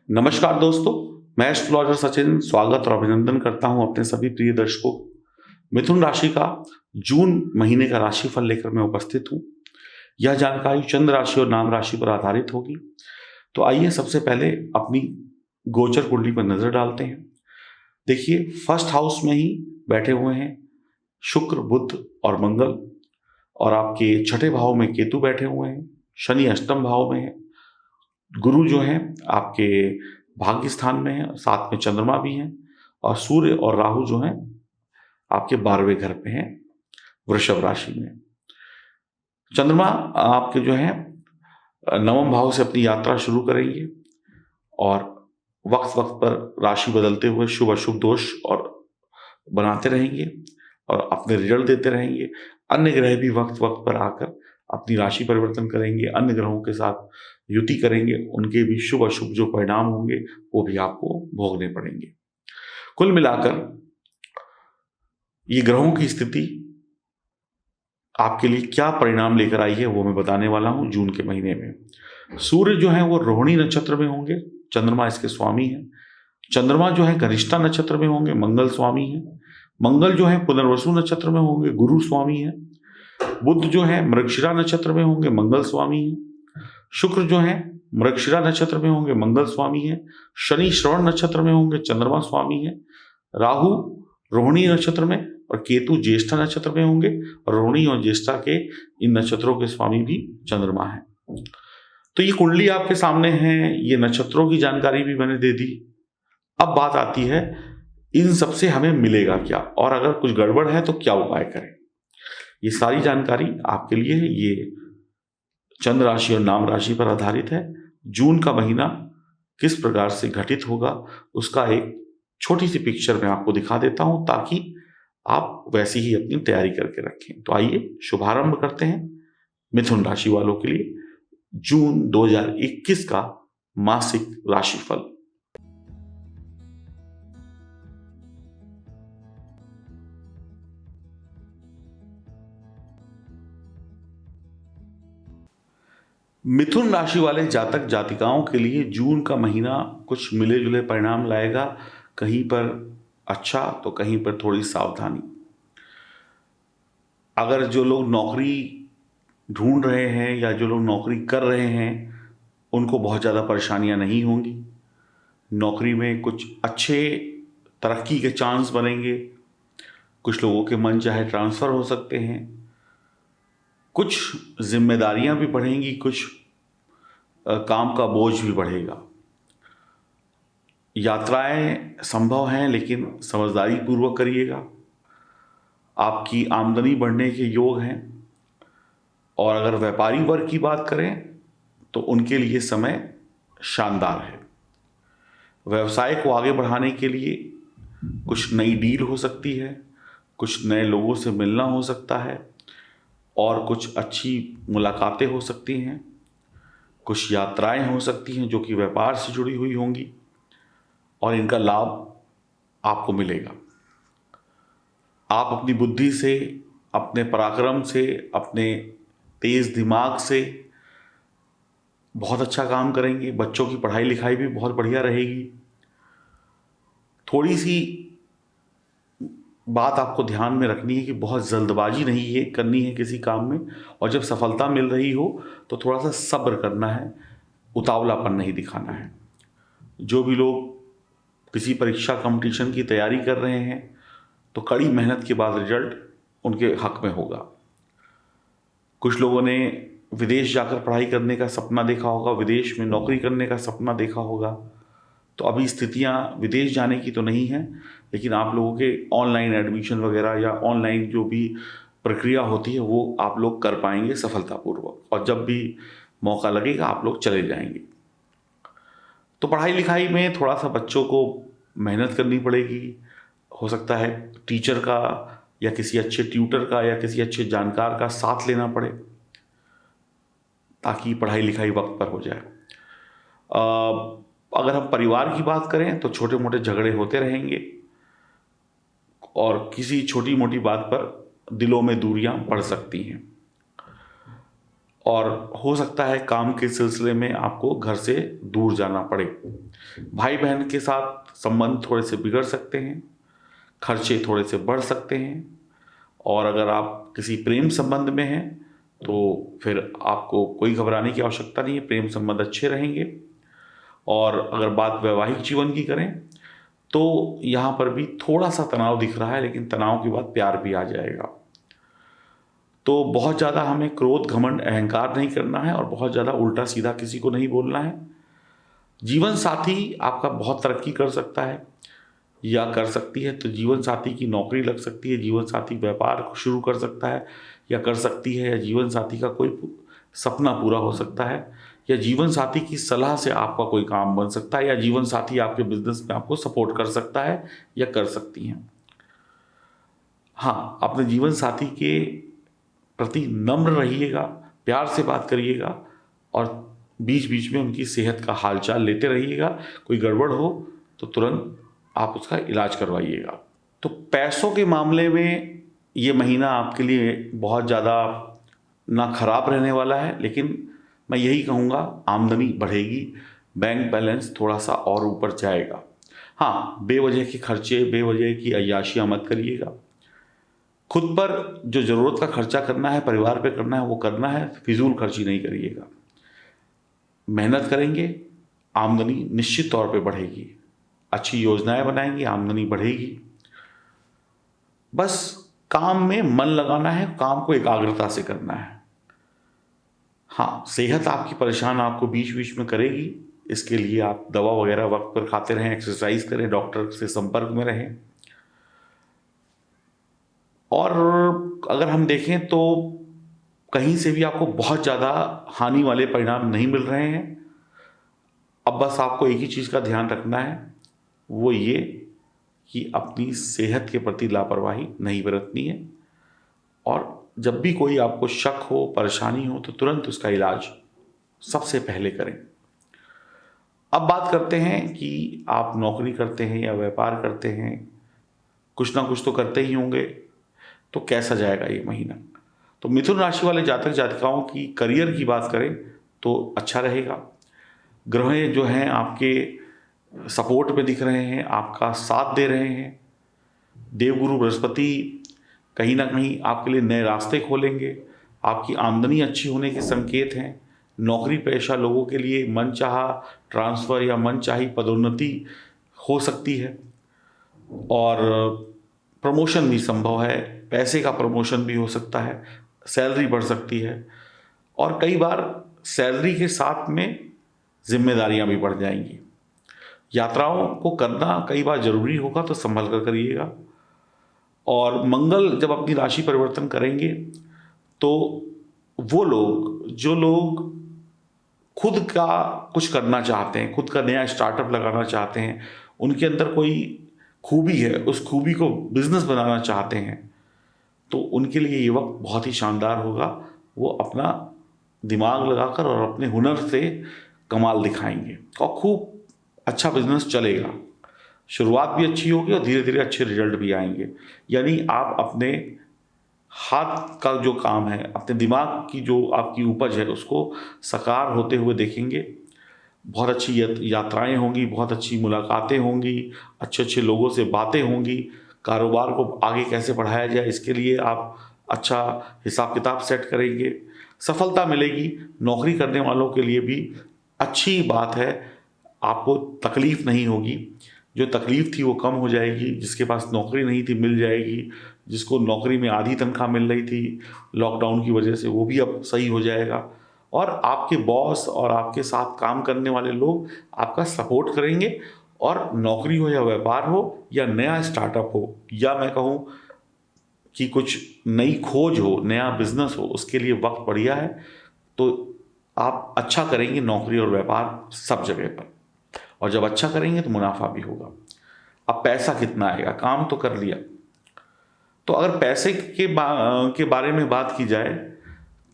नमस्कार दोस्तों, मैं एस्ट्रोलॉजर सचिन स्वागत और अभिनंदन करता हूं अपने सभी प्रिय दर्शकों। मिथुन राशि का जून महीने का राशिफल लेकर मैं उपस्थित हूं। यह जानकारी चंद्र राशि और नाम राशि पर आधारित होगी। तो आइए सबसे पहले अपनी गोचर कुंडली पर नजर डालते हैं। देखिए, फर्स्ट हाउस में ही बैठे हुए हैं शुक्र, बुध और मंगल, और आपके छठे भाव में केतु बैठे हुए हैं। शनि अष्टम भाव में है। गुरु जो है आपके भाग्य स्थान में है, साथ में चंद्रमा भी है, और सूर्य और राहु जो है आपके 12वें घर पे हैं वृषभ राशि में। चंद्रमा आपके जो है नवम भाव से अपनी यात्रा शुरू करेंगे और वक्त वक्त पर राशि बदलते हुए शुभ अशुभ दोष और बनाते रहेंगे और अपने रिजल्ट देते रहेंगे। अन्य ग्रह भी वक्त वक्त पर आकर अपनी राशि परिवर्तन करेंगे, अन्य ग्रहों के साथ युति करेंगे, उनके भी शुभ अशुभ जो परिणाम होंगे वो भी आपको भोगने पड़ेंगे। कुल मिलाकर ये ग्रहों की स्थिति आपके लिए क्या परिणाम लेकर आई है वो मैं बताने वाला हूं। जून के महीने में सूर्य जो है वो रोहिणी नक्षत्र में होंगे, चंद्रमा इसके स्वामी है। चंद्रमा जो है कनिष्ठा नक्षत्र में होंगे, मंगल स्वामी है। मंगल जो है पुनर्वसु नक्षत्र में होंगे, गुरु स्वामी है। बुध जो है मृगशिरा नक्षत्र में होंगे, मंगल स्वामी है। शुक्र जो है मृगशिरा नक्षत्र में होंगे, मंगल स्वामी है। शनि श्रवण नक्षत्र में होंगे, चंद्रमा स्वामी है। राहु रोहिणी नक्षत्र में और केतु ज्येष्ठा नक्षत्र में होंगे, और रोहिणी और ज्येष्ठा के इन नक्षत्रों के स्वामी भी चंद्रमा है। तो ये कुंडली आपके सामने है, ये नक्षत्रों की जानकारी भी मैंने दे दी। अब बात आती है इन सबसे हमें मिलेगा क्या, और अगर कुछ गड़बड़ है तो क्या उपाय करें। ये सारी जानकारी आपके लिए है। ये चंद्र राशि और नाम राशि पर आधारित है। जून का महीना किस प्रकार से घटित होगा उसका एक छोटी सी पिक्चर मैं आपको दिखा देता हूं, ताकि आप वैसी ही अपनी तैयारी करके रखें। तो आइए शुभारंभ करते हैं मिथुन राशि वालों के लिए जून 2021 का मासिक राशिफल। मिथुन राशि वाले जातक जातिकाओं के लिए जून का महीना कुछ मिले जुले परिणाम लाएगा। कहीं पर अच्छा तो कहीं पर थोड़ी सावधानी। अगर जो लोग नौकरी ढूंढ रहे हैं या जो लोग नौकरी कर रहे हैं उनको बहुत ज़्यादा परेशानियां नहीं होंगी। नौकरी में कुछ अच्छे तरक्की के चांस बनेंगे। कुछ लोगों के मन चाहे ट्रांसफ़र हो सकते हैं। कुछ जिम्मेदारियां भी बढ़ेंगी, कुछ काम का बोझ भी बढ़ेगा। यात्राएं संभव हैं लेकिन समझदारी पूर्वक करिएगा। आपकी आमदनी बढ़ने के योग हैं। और अगर व्यापारी वर्ग की बात करें तो उनके लिए समय शानदार है। व्यवसाय को आगे बढ़ाने के लिए कुछ नई डील हो सकती है, कुछ नए लोगों से मिलना हो सकता है, और कुछ अच्छी मुलाकातें हो सकती हैं। कुछ यात्राएं हो सकती हैं जो कि व्यापार से जुड़ी हुई होंगी, और इनका लाभ आपको मिलेगा। आप अपनी बुद्धि से, अपने पराक्रम से, अपने तेज दिमाग से बहुत अच्छा काम करेंगे। बच्चों की पढ़ाई लिखाई भी बहुत बढ़िया रहेगी। थोड़ी सी बात आपको ध्यान में रखनी है कि बहुत जल्दबाजी नहीं है करनी है किसी काम में, और जब सफलता मिल रही हो तो थोड़ा सा सब्र करना है, उतावलापन नहीं दिखाना है। जो भी लोग किसी परीक्षा कंपटीशन की तैयारी कर रहे हैं तो कड़ी मेहनत के बाद रिजल्ट उनके हक में होगा। कुछ लोगों ने विदेश जाकर पढ़ाई करने का सपना देखा होगा, विदेश में नौकरी करने का सपना देखा होगा। तो अभी स्थितियां विदेश जाने की तो नहीं है, लेकिन आप लोगों के ऑनलाइन एडमिशन वगैरह या ऑनलाइन जो भी प्रक्रिया होती है वो आप लोग कर पाएंगे सफलतापूर्वक, और जब भी मौका लगेगा आप लोग चले जाएंगे। तो पढ़ाई लिखाई में थोड़ा सा बच्चों को मेहनत करनी पड़ेगी। हो सकता है टीचर का या किसी अच्छे ट्यूटर का या किसी अच्छे जानकार का साथ लेना पड़े ताकि पढ़ाई लिखाई वक्त पर हो जाए। अगर हम परिवार की बात करें तो छोटे मोटे झगड़े होते रहेंगे, और किसी छोटी मोटी बात पर दिलों में दूरियां बढ़ सकती हैं। और हो सकता है काम के सिलसिले में आपको घर से दूर जाना पड़े। भाई बहन के साथ संबंध थोड़े से बिगड़ सकते हैं, खर्चे थोड़े से बढ़ सकते हैं। और अगर आप किसी प्रेम संबंध में हैं तो फिर आपको कोई घबराने की आवश्यकता नहीं है, प्रेम संबंध अच्छे रहेंगे। और अगर बात वैवाहिक जीवन की करें तो यहाँ पर भी थोड़ा सा तनाव दिख रहा है, लेकिन तनाव के बाद प्यार भी आ जाएगा। तो बहुत ज़्यादा हमें क्रोध, घमंड, अहंकार नहीं करना है और बहुत ज़्यादा उल्टा सीधा किसी को नहीं बोलना है। जीवन साथी आपका बहुत तरक्की कर सकता है या कर सकती है, तो जीवन साथी की नौकरी लग सकती है, जीवन साथी व्यापार शुरू कर सकता है या कर सकती है, या जीवन साथी का कोई सपना पूरा हो सकता है, या जीवन साथी की सलाह से आपका कोई काम बन सकता है, या जीवन साथी आपके बिजनेस में आपको सपोर्ट कर सकता है या कर सकती हैं। हाँ, अपने जीवन साथी के प्रति नम्र रहिएगा, प्यार से बात करिएगा और बीच बीच में उनकी सेहत का हालचाल लेते रहिएगा। कोई गड़बड़ हो तो तुरंत आप उसका इलाज करवाइएगा। तो पैसों के मामले में ये महीना आपके लिए बहुत ज़्यादा ना खराब रहने वाला है, लेकिन मैं यही कहूँगा आमदनी बढ़ेगी, बैंक बैलेंस थोड़ा सा और ऊपर जाएगा। हाँ, बेवजह के खर्चे, बेवजह की अय्याशियाँ मत करिएगा। खुद पर जो ज़रूरत का खर्चा करना है, परिवार पे करना है, वो करना है, फिजूल खर्ची नहीं करिएगा। मेहनत करेंगे, आमदनी निश्चित तौर पे बढ़ेगी। अच्छी योजनाएं बनाएंगे, आमदनी बढ़ेगी। बस काम में मन लगाना है, काम को एकाग्रता से करना है। हाँ, सेहत आपकी परेशान आपको बीच बीच में करेगी, इसके लिए आप दवा वगैरह वक्त पर खाते रहें, एक्सरसाइज करें, डॉक्टर से संपर्क में रहें। और अगर हम देखें तो कहीं से भी आपको बहुत ज़्यादा हानि वाले परिणाम नहीं मिल रहे हैं। अब बस आपको एक ही चीज़ का ध्यान रखना है, वो ये कि अपनी सेहत के प्रति लापरवाही नहीं बरतनी है। और जब भी कोई आपको शक हो, परेशानी हो, तो तुरंत उसका इलाज सबसे पहले करें। अब बात करते हैं कि आप नौकरी करते हैं या व्यापार करते हैं, कुछ ना कुछ तो करते ही होंगे, तो कैसा जाएगा ये महीना। तो मिथुन राशि वाले जातक जातिकाओं की करियर की बात करें तो अच्छा रहेगा। ग्रह जो हैं आपके सपोर्ट में दिख रहे हैं, आपका साथ दे रहे हैं। देवगुरु बृहस्पति कहीं ना कहीं आपके लिए नए रास्ते खोलेंगे, आपकी आमदनी अच्छी होने के संकेत हैं। नौकरी पेशा लोगों के लिए मनचाहा ट्रांसफ़र या मनचाही पदोन्नति हो सकती है और प्रमोशन भी संभव है, पैसे का प्रमोशन भी हो सकता है, सैलरी बढ़ सकती है और कई बार सैलरी के साथ में जिम्मेदारियां भी बढ़ जाएंगी। यात्राओं को करना कई बार जरूरी होगा, तो संभल कर करिएगा। और मंगल जब अपनी राशि परिवर्तन करेंगे तो वो लोग जो लोग खुद का कुछ करना चाहते हैं, खुद का नया स्टार्टअप लगाना चाहते हैं, उनके अंदर कोई खूबी है, उस खूबी को बिजनेस बनाना चाहते हैं, तो उनके लिए ये वक्त बहुत ही शानदार होगा। वो अपना दिमाग लगाकर और अपने हुनर से कमाल दिखाएंगे और खूब अच्छा बिजनेस चलेगा। शुरुआत भी अच्छी होगी और धीरे धीरे अच्छे रिजल्ट भी आएंगे। यानी आप अपने हाथ का जो काम है, अपने दिमाग की जो आपकी उपज है, उसको साकार होते हुए देखेंगे। बहुत अच्छी यात्राएं होंगी, बहुत अच्छी मुलाकातें होंगी, अच्छे अच्छे लोगों से बातें होंगी। कारोबार को आगे कैसे बढ़ाया जाए, इसके लिए आप अच्छा हिसाब किताब सेट करेंगे, सफलता मिलेगी। नौकरी करने वालों के लिए भी अच्छी बात है, आपको तकलीफ नहीं होगी। जो तकलीफ थी वो कम हो जाएगी, जिसके पास नौकरी नहीं थी मिल जाएगी, जिसको नौकरी में आधी तनख्वाह मिल रही थी लॉकडाउन की वजह से, वो भी अब सही हो जाएगा। और आपके बॉस और आपके साथ काम करने वाले लोग आपका सपोर्ट करेंगे। और नौकरी हो या व्यापार हो या नया स्टार्टअप हो, या मैं कहूँ कि कुछ नई खोज हो, नया बिजनेस हो, उसके लिए वक्त बढ़िया है। तो आप अच्छा करेंगे नौकरी और व्यापार सब जगह पर, और जब अच्छा करेंगे तो मुनाफा भी होगा। अब पैसा कितना आएगा, काम तो कर लिया। तो अगर पैसे के बारे में बात की जाए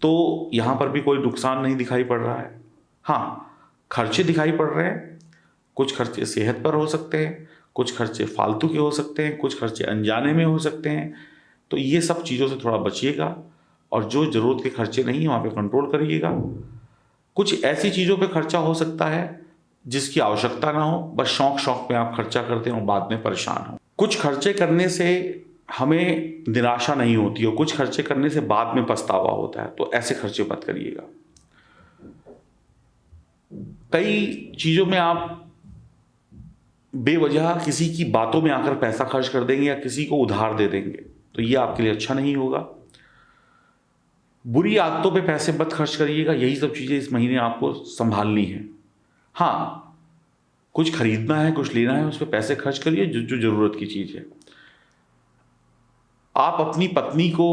तो यहाँ पर भी कोई नुकसान नहीं दिखाई पड़ रहा है। हाँ, खर्चे दिखाई पड़ रहे हैं। कुछ खर्चे सेहत पर हो सकते हैं, कुछ खर्चे फालतू के हो सकते हैं, कुछ खर्चे अनजाने में हो सकते हैं। तो ये सब चीज़ों से थोड़ा बचिएगा और जो ज़रूरत के खर्चे नहीं हैं वहाँ पे कंट्रोल करिएगा। कुछ ऐसी चीज़ों पे खर्चा हो सकता है जिसकी आवश्यकता ना हो, बस शौक शौक में आप खर्चा करते हो और बाद में परेशान हो। कुछ खर्चे करने से हमें निराशा नहीं होती और कुछ खर्चे करने से बाद में पछतावा होता है, तो ऐसे खर्चे मत करिएगा। कई चीज़ों में आप बेवजह किसी की बातों में आकर पैसा खर्च कर देंगे या किसी को उधार दे देंगे, तो ये आपके लिए अच्छा नहीं होगा। बुरी आदतों पे पैसे मत खर्च करिएगा। यही सब चीज़ें इस महीने आपको संभालनी है। हाँ, कुछ खरीदना है, कुछ लेना है, उस पर पैसे खर्च करिए जो जो ज़रूरत की चीज़ है। आप अपनी पत्नी को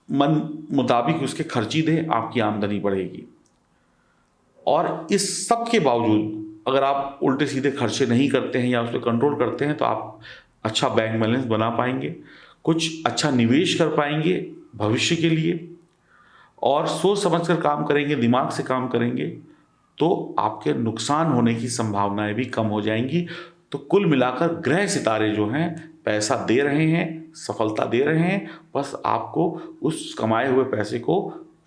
मन मुताबिक उसके खर्ची दें, आपकी आमदनी बढ़ेगी। और इस सब के बावजूद अगर आप उल्टे सीधे खर्चे नहीं करते हैं या उस पर कंट्रोल करते हैं तो आप अच्छा बैंक बैलेंस बना पाएंगे, कुछ अच्छा निवेश कर पाएंगे भविष्य के लिए, और सोच समझ कर काम करेंगे, दिमाग से काम करेंगे तो आपके नुकसान होने की संभावनाएं भी कम हो जाएंगी। तो कुल मिलाकर ग्रह सितारे जो हैं पैसा दे रहे हैं, सफलता दे रहे हैं, बस आपको उस कमाए हुए पैसे को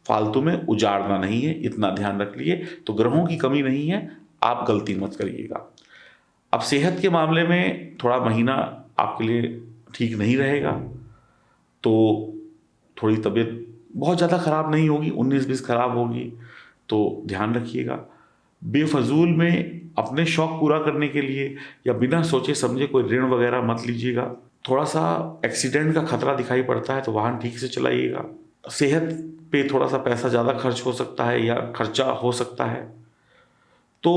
फालतू में उजाड़ना नहीं है, इतना ध्यान रख लिए। तो ग्रहों की कमी नहीं है, आप गलती मत करिएगा। अब सेहत के मामले में थोड़ा महीना आपके लिए ठीक नहीं रहेगा, तो थोड़ी तबीयत बहुत ज़्यादा खराब नहीं होगी, 19-20 खराब होगी, तो ध्यान रखिएगा। बेफजूल में अपने शौक पूरा करने के लिए या बिना सोचे समझे कोई ऋण वगैरह मत लीजिएगा। थोड़ा सा एक्सीडेंट का खतरा दिखाई पड़ता है तो वाहन ठीक से चलाइएगा। सेहत पे थोड़ा सा पैसा ज़्यादा खर्च हो सकता है या खर्चा हो सकता है, तो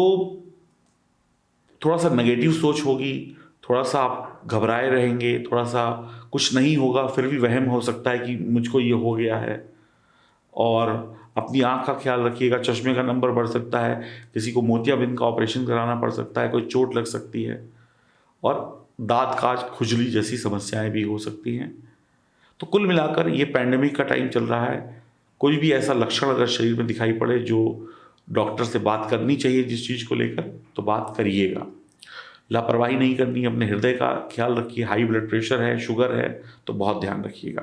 थोड़ा सा नेगेटिव सोच होगी, थोड़ा सा आप घबराए रहेंगे, थोड़ा सा कुछ नहीं होगा फिर भी वहम हो सकता है कि मुझको ये हो गया है। और अपनी आँख का ख्याल रखिएगा, चश्मे का नंबर बढ़ सकता है, किसी को मोतियाबिंद का ऑपरेशन कराना पड़ सकता है, कोई चोट लग सकती है, और दाँत काज खुजली जैसी समस्याएं भी हो सकती हैं। तो कुल मिलाकर ये पैंडेमिक का टाइम चल रहा है, कोई भी ऐसा लक्षण अगर शरीर में दिखाई पड़े जो डॉक्टर से बात करनी चाहिए जिस चीज़ को लेकर, तो बात करिएगा। लापरवाही नहीं करनी है, अपने हृदय का ख्याल रखिए, हाई ब्लड प्रेशर है, शुगर है, तो बहुत ध्यान रखिएगा।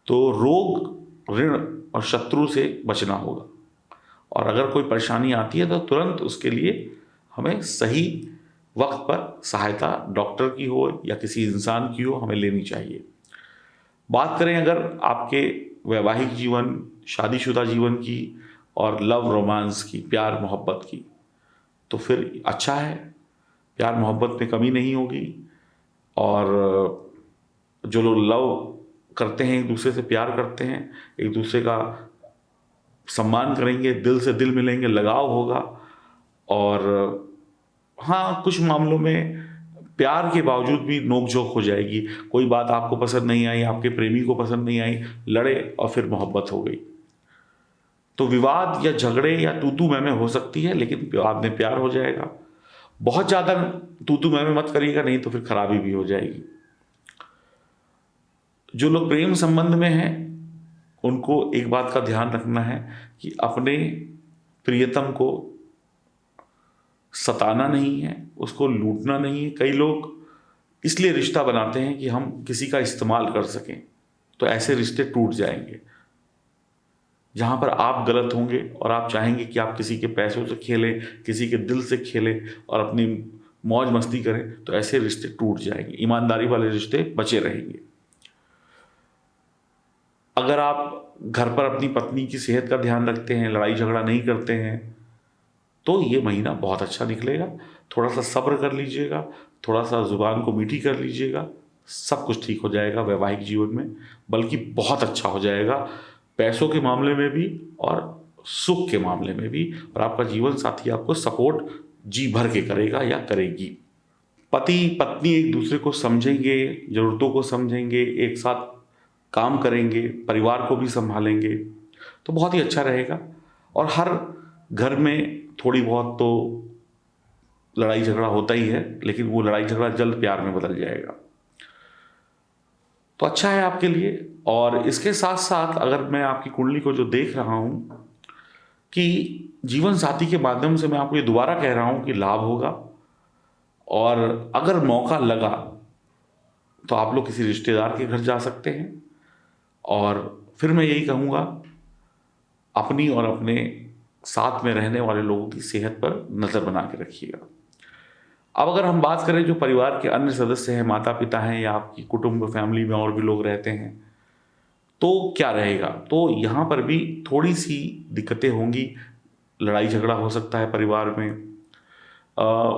तो रोग, ऋण और शत्रु से बचना होगा, और अगर कोई परेशानी आती है तो तुरंत उसके लिए हमें सही वक्त पर सहायता डॉक्टर की हो या किसी इंसान की हो, हमें लेनी चाहिए। बात करें अगर आपके वैवाहिक जीवन, शादीशुदा जीवन की और लव रोमांस की, प्यार मोहब्बत की, तो फिर अच्छा है, प्यार मोहब्बत में कमी नहीं होगी। और जो लोग लव करते हैं, एक दूसरे से प्यार करते हैं, एक दूसरे का सम्मान करेंगे, दिल से दिल मिलेंगे, लगाव होगा। और हाँ, कुछ मामलों में प्यार के बावजूद भी नोकझोंक हो जाएगी, कोई बात आपको पसंद नहीं आई, आपके प्रेमी को पसंद नहीं आई, लड़े और फिर मोहब्बत हो गई, तो विवाद या झगड़े या तू मैं हो सकती है, लेकिन बाद में प्यार हो जाएगा। बहुत ज़्यादा तू मैं मत करिएगा, नहीं तो फिर खराबी भी हो जाएगी। जो लोग प्रेम संबंध में हैं उनको एक बात का ध्यान रखना है कि अपने प्रियतम को सताना नहीं है, उसको लूटना नहीं है। कई लोग इसलिए रिश्ता बनाते हैं कि हम किसी का इस्तेमाल कर सकें, तो ऐसे रिश्ते टूट जाएंगे। जहाँ पर आप गलत होंगे और आप चाहेंगे कि आप किसी के पैसों से खेलें, किसी के दिल से खेलें और अपनी मौज मस्ती करें, तो ऐसे रिश्ते टूट जाएंगे। ईमानदारी वाले रिश्ते बचे रहेंगे। अगर आप घर पर अपनी पत्नी की सेहत का ध्यान रखते हैं, लड़ाई झगड़ा नहीं करते हैं, तो ये महीना बहुत अच्छा निकलेगा। थोड़ा सा सब्र कर लीजिएगा, थोड़ा सा जुबान को मीठी कर लीजिएगा, सब कुछ ठीक हो जाएगा वैवाहिक जीवन में, बल्कि बहुत अच्छा हो जाएगा, पैसों के मामले में भी और सुख के मामले में भी। और आपका जीवन साथी आपको सपोर्ट जी भर के करेगा या करेगी। पति पत्नी एक दूसरे को समझेंगे, ज़रूरतों को समझेंगे, एक साथ काम करेंगे, परिवार को भी संभालेंगे, तो बहुत ही अच्छा रहेगा। और हर घर में थोड़ी बहुत तो लड़ाई झगड़ा होता ही है, लेकिन वो लड़ाई झगड़ा जल्द प्यार में बदल जाएगा, तो अच्छा है आपके लिए। और इसके साथ साथ अगर मैं आपकी कुंडली को जो देख रहा हूँ कि जीवन साथी के माध्यम से, मैं आपको ये दोबारा कह रहा हूँ कि लाभ होगा। और अगर मौका लगा तो आप लोग किसी रिश्तेदार के घर जा सकते हैं और फिर मैं यही कहूँगा, अपनी और अपने साथ में रहने वाले लोगों की सेहत पर नज़र बना के रखिएगा। अब अगर हम बात करें जो परिवार के अन्य सदस्य हैं, माता पिता हैं या आपकी कुटुंब फैमिली में और भी लोग रहते हैं, तो क्या रहेगा? तो यहाँ पर भी थोड़ी सी दिक्कतें होंगी, लड़ाई झगड़ा हो सकता है परिवार में।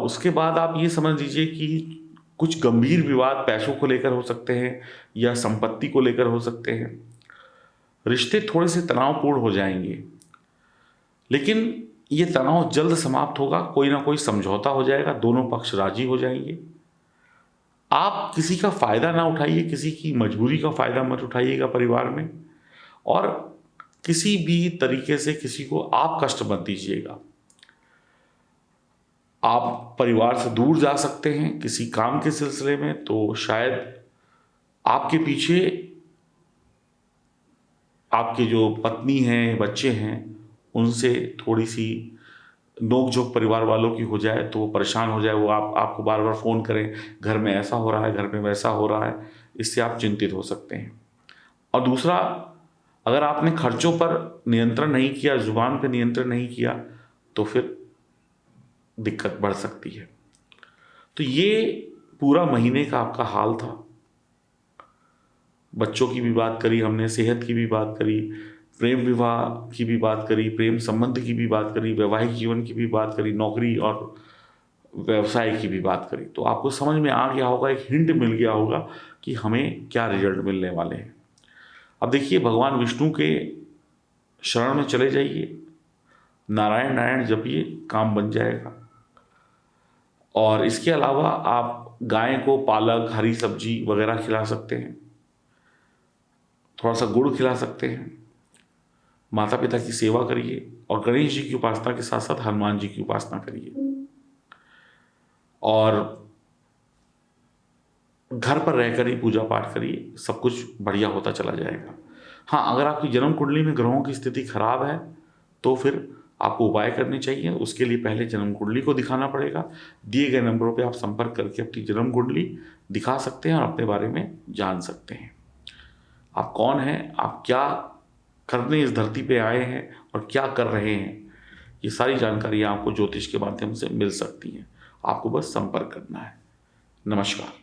उसके बाद आप ये समझ लीजिए कि कुछ गंभीर विवाद पैसों को लेकर हो सकते हैं या संपत्ति को लेकर हो सकते हैं। रिश्ते थोड़े से तनावपूर्ण हो जाएंगे, लेकिन ये तनाव जल्द समाप्त होगा, कोई ना कोई समझौता हो जाएगा, दोनों पक्ष राजी हो जाएंगे। आप किसी का फ़ायदा ना उठाइए, किसी की मजबूरी का फ़ायदा मत उठाइएगा परिवार में, और किसी भी तरीके से किसी को आप कष्ट मत दीजिएगा। आप परिवार से दूर जा सकते हैं किसी काम के सिलसिले में, तो शायद आपके पीछे आपके जो पत्नी हैं, बच्चे हैं, उनसे थोड़ी सी नोक-झोंक परिवार वालों की हो जाए तो वो परेशान हो जाए, वो आपको बार-बार फ़ोन करें, घर में ऐसा हो रहा है, घर में वैसा हो रहा है, इससे आप चिंतित हो सकते हैं। और दूसरा, अगर आपने खर्चों पर नियंत्रण नहीं किया, ज़ुबान पे नियंत्रण नहीं किया, तो फिर दिक्कत बढ़ सकती है। तो ये पूरा महीने का आपका हाल था। बच्चों की भी बात करी हमने, सेहत की भी बात करी, प्रेम विवाह की भी बात करी, प्रेम संबंध की भी बात करी, वैवाहिक जीवन की भी बात करी, नौकरी और व्यवसाय की भी बात करी। तो आपको समझ में आ गया होगा, एक हिंट मिल गया होगा कि हमें क्या रिजल्ट मिलने वाले हैं। अब देखिए, भगवान विष्णु के शरण में चले जाइए, नारायण नारायण जपिए, काम बन जाएगा। और इसके अलावा आप गाय को पालक, हरी सब्जी वगैरह खिला सकते हैं, थोड़ा सा गुड़ खिला सकते हैं, माता पिता की सेवा करिए, और गणेश जी की उपासना के साथ साथ हनुमान जी की उपासना करिए, और घर पर रहकर ही पूजा पाठ करिए, सब कुछ बढ़िया होता चला जाएगा। हाँ, अगर आपकी जन्म कुंडली में ग्रहों की स्थिति खराब है तो फिर आपको उपाय करने चाहिए। उसके लिए पहले जन्म कुंडली को दिखाना पड़ेगा। दिए गए नंबरों पे आप संपर्क करके अपनी जन्म कुंडली दिखा सकते हैं और अपने बारे में जान सकते हैं। आप कौन हैं, आप क्या करने इस धरती पे आए हैं और क्या कर रहे हैं, ये सारी जानकारियाँ आपको ज्योतिष के माध्यम से मिल सकती हैं। आपको बस संपर्क करना है। नमस्कार।